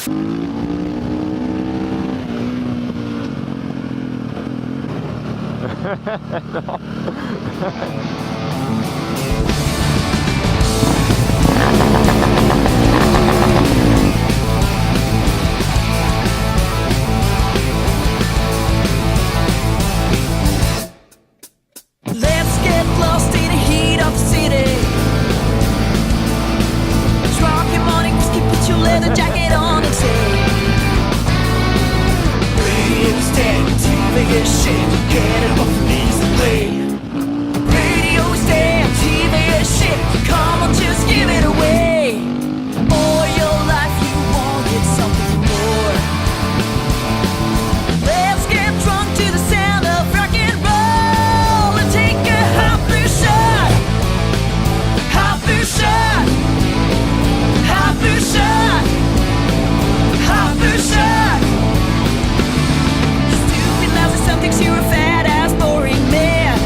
Let's get lost in the heat of the city. Drop your morning whiskey, put your leather jacket on and say, radio's dead, TV is shit, get it off your knees and play. Radio's dead, TV is shit, come on, just give it away. All your life you wanted something more. Let's get drunk to the sound of rock and roll and take a hot blue shot. Hot blue shot. Hot blue shot. Hot blue shot. Stupid lousy some thinks you're a fat ass boring man.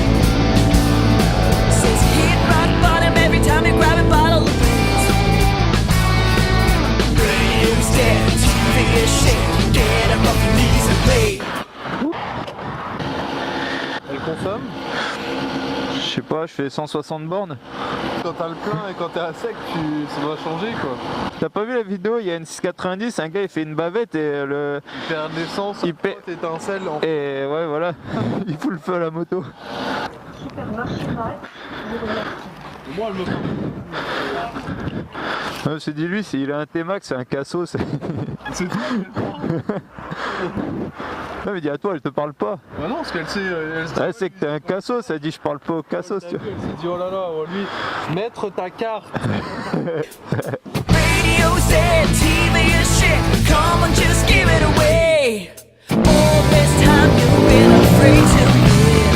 Says hit rock bottom every time you grab a bottle of booze. Radio's dead, TV is shit, get up off your knees and play. Elle consomme. Je sais pas, je fais 160 bornes. Quand t'as le plein et quand t'es à sec, ça doit changer quoi. T'as pas vu la vidéo? Il y a une 690, un gars il fait une bavette et le... Il perd de l'essence, Il perd- étincelle en... Et ouais voilà, il fout le feu à la moto. Moi elle me Je me suis dit lui, il a un T-Max, c'est un cassos. C'est tout. Non mais dis à toi, elle te parle pas. Bah non, parce qu'elle sait... Elle sait que t'es un cassos, elle dit je parle pas au cassos. Tu vois. Elle s'est dit oh là là, lui, mettre ta carte. Radio's dead, TV is shit, come on, just give it away. All this time you've been afraid to live.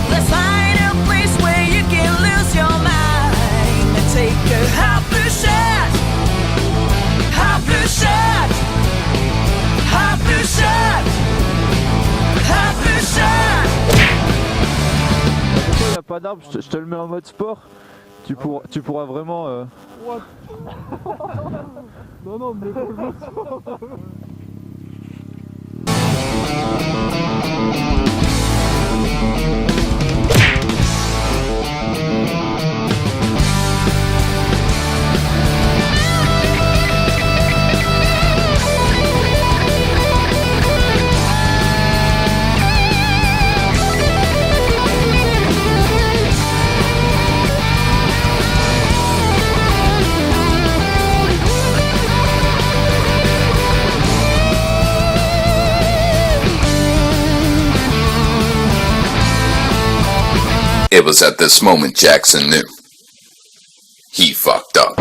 Let's find a place where you can lose your mind and take a hot blue shot. Hot blue shot. Hot blue shot. Hot blue shot. Il n'y a pas d'arbre, je te le mets en mode sport. Tu pourras vraiment... Non, non, mais... It was at this moment Jackson knew. He fucked up.